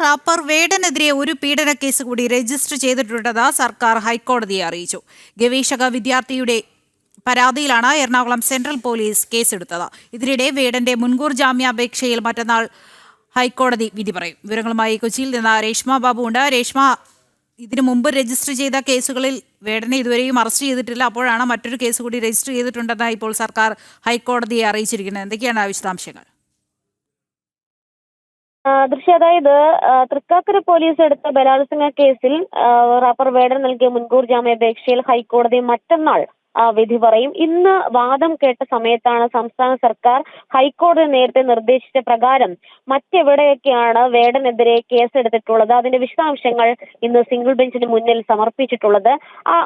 Wrapper വേടനെതിരെ ഒരു പീഡന case കൂടി രജിസ്റ്റർ ചെയ്തിട്ടുണ്ടെന്ന് സർക്കാർ ഹൈക്കോടതിയെ അറിയിച്ചു. ഗവേഷക വിദ്യാർത്ഥിയുടെ പരാതിയിലാണ് എറണാകുളം സെൻട്രൽ പോലീസ് കേസെടുത്തത്. ഇതിനിടെ വേടന്റെ മുൻകൂർ ജാമ്യാപേക്ഷയിൽ മറ്റന്നാൾ ഹൈക്കോടതി വിധി പറയും. വിവരങ്ങളുമായി കൊച്ചിയിൽ നിന്ന് രേഷ്മ ബാബു ഉണ്ട്. രേഷ്മ, ഇതിനു മുമ്പ് രജിസ്റ്റർ ചെയ്ത കേസുകളിൽ വേടനെ ഇതുവരെയും അറസ്റ്റ് ചെയ്തിട്ടില്ല. അപ്പോഴാണ് മറ്റൊരു കേസ് കൂടി രജിസ്റ്റർ ചെയ്തിട്ടുണ്ടെന്ന് ഇപ്പോൾ സർക്കാർ ഹൈക്കോടതിയെ അറിയിച്ചിരിക്കുന്നത്. എന്തൊക്കെയാണ് വിശദാംശങ്ങൾ? അതായത് തൃക്കാക്കര പോലീസ് എടുത്ത ബലാത്സംഗ കേസിൽ റാപ്പർ വേടൻ നൽകിയ മുൻകൂർ ജാമ്യാപേക്ഷയിൽ ഹൈക്കോടതി മറ്റന്നാൾ വിധി പറയും. ഇന്ന് വാദം കേട്ട സമയത്താണ് സംസ്ഥാന സർക്കാർ ഹൈക്കോടതി നേരത്തെ നിർദ്ദേശിച്ച പ്രകാരം മറ്റെവിടെയൊക്കെയാണ് വേടനെതിരെ കേസെടുത്തിട്ടുള്ളത്, അതിന്റെ വിശദാംശങ്ങൾ ഇന്ന് സിംഗിൾ ബെഞ്ചിന് മുന്നിൽ സമർപ്പിച്ചിട്ടുള്ളത്.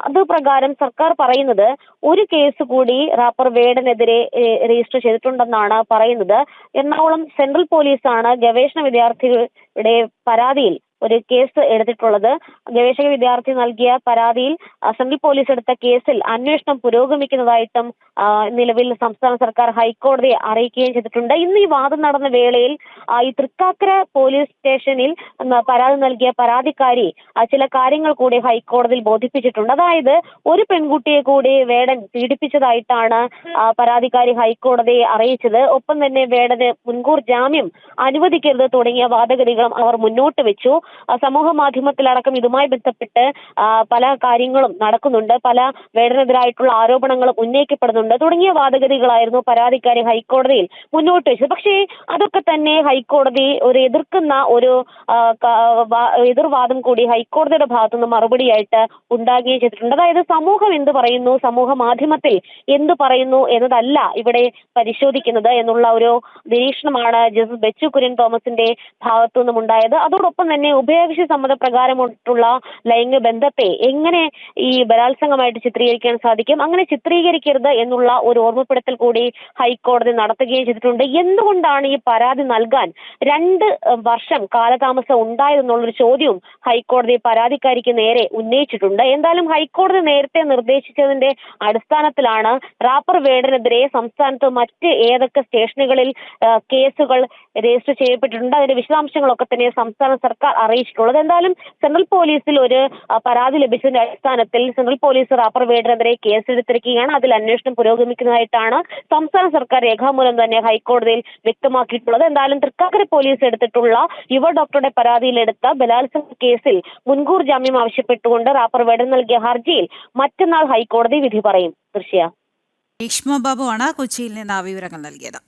അത് പ്രകാരം സർക്കാർ പറയുന്നത് ഒരു കേസ് കൂടി റാപ്പർ വേടനെതിരെ രജിസ്റ്റർ ചെയ്തിട്ടുണ്ടെന്നാണ് പറയുന്നത്. എറണാകുളം സെൻട്രൽ പോലീസാണ് ഗവേഷണ വിദ്യാർത്ഥികളുടെ പരാതിയിൽ ഒരു കേസ് എടുത്തിട്ടുള്ളത്. ഗവേഷക വിദ്യാർത്ഥി നൽകിയ പരാതിയിൽ സെൻട്രൽ പോലീസ് എടുത്ത കേസിൽ അന്വേഷണം പുരോഗമിക്കുന്നതായിട്ടും നിലവിൽ സംസ്ഥാന സർക്കാർ ഹൈക്കോടതിയെ അറിയിക്കുകയും ചെയ്തിട്ടുണ്ട്. ഇന്ന് ഈ വാദം നടന്ന വേളയിൽ ഈ തൃക്കാക്കര പോലീസ് സ്റ്റേഷനിൽ പരാതി നൽകിയ പരാതിക്കാരി ചില കാര്യങ്ങൾ കൂടി ഹൈക്കോടതിയിൽ ബോധിപ്പിച്ചിട്ടുണ്ട്. അതായത് ഒരു പെൺകുട്ടിയെ കൂടി വേടൻ പീഡിപ്പിച്ചതായിട്ടാണ് പരാതിക്കാരി ഹൈക്കോടതിയെ അറിയിച്ചത്. ഒപ്പം തന്നെ വേടന് മുൻകൂർ ജാമ്യം അനുവദിക്കരുത് തുടങ്ങിയ വാദഗതികളും അവർ മുന്നോട്ട് വെച്ചു. സമൂഹ മാധ്യമത്തിലടക്കം ഇതുമായി ബന്ധപ്പെട്ട് പല കാര്യങ്ങളും നടക്കുന്നുണ്ട്, പല വേടനെതിരായിട്ടുള്ള ആരോപണങ്ങളും ഉന്നയിക്കപ്പെടുന്നുണ്ട് തുടങ്ങിയ വാദഗതികളായിരുന്നു പരാതിക്കാരി ഹൈക്കോടതിയിൽ മുന്നോട്ട് വെച്ചത്. പക്ഷേ അതൊക്കെ തന്നെ ഹൈക്കോടതി എതിർക്കുന്ന ഒരു എതിർവാദം കൂടി ഹൈക്കോടതിയുടെ ഭാഗത്തുനിന്ന് മറുപടിയായിട്ട് ഉണ്ടാകുകയും ചെയ്തിട്ടുണ്ട്. അതായത് സമൂഹം എന്ത് പറയുന്നു, സമൂഹ മാധ്യമത്തിൽ എന്ത് പറയുന്നു എന്നതല്ല ഇവിടെ പരിശോധിക്കുന്നത് എന്നുള്ള ഒരു നിരീക്ഷണമാണ് ജസ്റ്റിസ് ബെച്ചു കുര്യൻ തോമസിന്റെ ഭാഗത്തു നിന്നും ഉണ്ടായത്. അതോടൊപ്പം തന്നെ ഉഭയകക്ഷി സമ്മതപ്രകാരമുള്ള ലൈംഗിക ബന്ധത്തെ എങ്ങനെ ഈ ബലാത്സംഗമായിട്ട് ചിത്രീകരിക്കാൻ സാധിക്കും, അങ്ങനെ ചിത്രീകരിക്കരുത് എന്നുള്ള ഒരു ഓർമ്മപ്പെടുത്തൽ കൂടി ഹൈക്കോടതി നടത്തുകയും ചെയ്തിട്ടുണ്ട്. എന്തുകൊണ്ടാണ് ഈ പരാതി നൽകാൻ 2 വർഷം കാലതാമസം ഉണ്ടായതെന്നുള്ളൊരു ചോദ്യവും ഹൈക്കോടതി പരാതിക്കാരിക്ക് നേരെ ഉന്നയിച്ചിട്ടുണ്ട്. എന്തായാലും ഹൈക്കോടതി നേരത്തെ നിർദ്ദേശിച്ചതിന്റെ അടിസ്ഥാനത്തിലാണ് റാപ്പർ വേടനെതിരെ സംസ്ഥാനത്ത് മറ്റ് ഏതൊക്കെ സ്റ്റേഷനുകളിൽ കേസുകൾ രജിസ്റ്റർ ചെയ്യപ്പെട്ടിട്ടുണ്ട്, അതിന്റെ വിശദാംശങ്ങളൊക്കെ തന്നെ സംസ്ഥാന സർക്കാർ അറിയിച്ചിട്ടുള്ളത്. എന്തായാലും സെൻട്രൽ പോലീസിൽ ഒരു പരാതി ലഭിച്ചതിന്റെ അടിസ്ഥാനത്തിൽ സെൻട്രൽ പോലീസ് റാപ്പർ വേടനെതിരെ കേസെടുത്തിരിക്കുകയാണ്. അതിൽ അന്വേഷണം പുരോഗമിക്കുന്നതായിട്ടാണ് സംസ്ഥാന സർക്കാർ രേഖാമൂലം തന്നെ ഹൈക്കോടതിയിൽ വ്യക്തമാക്കിയിട്ടുള്ളത്. എന്തായാലും തൃക്കാക്കര പോലീസ് എടുത്തിട്ടുള്ള യുവ ഡോക്ടറുടെ പരാതിയിലെടുത്ത ബലാത്സംഗ കേസിൽ മുൻകൂർ ജാമ്യം ആവശ്യപ്പെട്ടുകൊണ്ട് റാപ്പർ വേടൻ നൽകിയ ഹർജിയിൽ മറ്റന്നാൾ ഹൈക്കോടതി വിധി പറയും. ദൃശ്യ രേഷ്മ ബാബു ആണ് കൊച്ചിയിൽ നിന്ന് വിവരങ്ങൾ നൽകിയത്.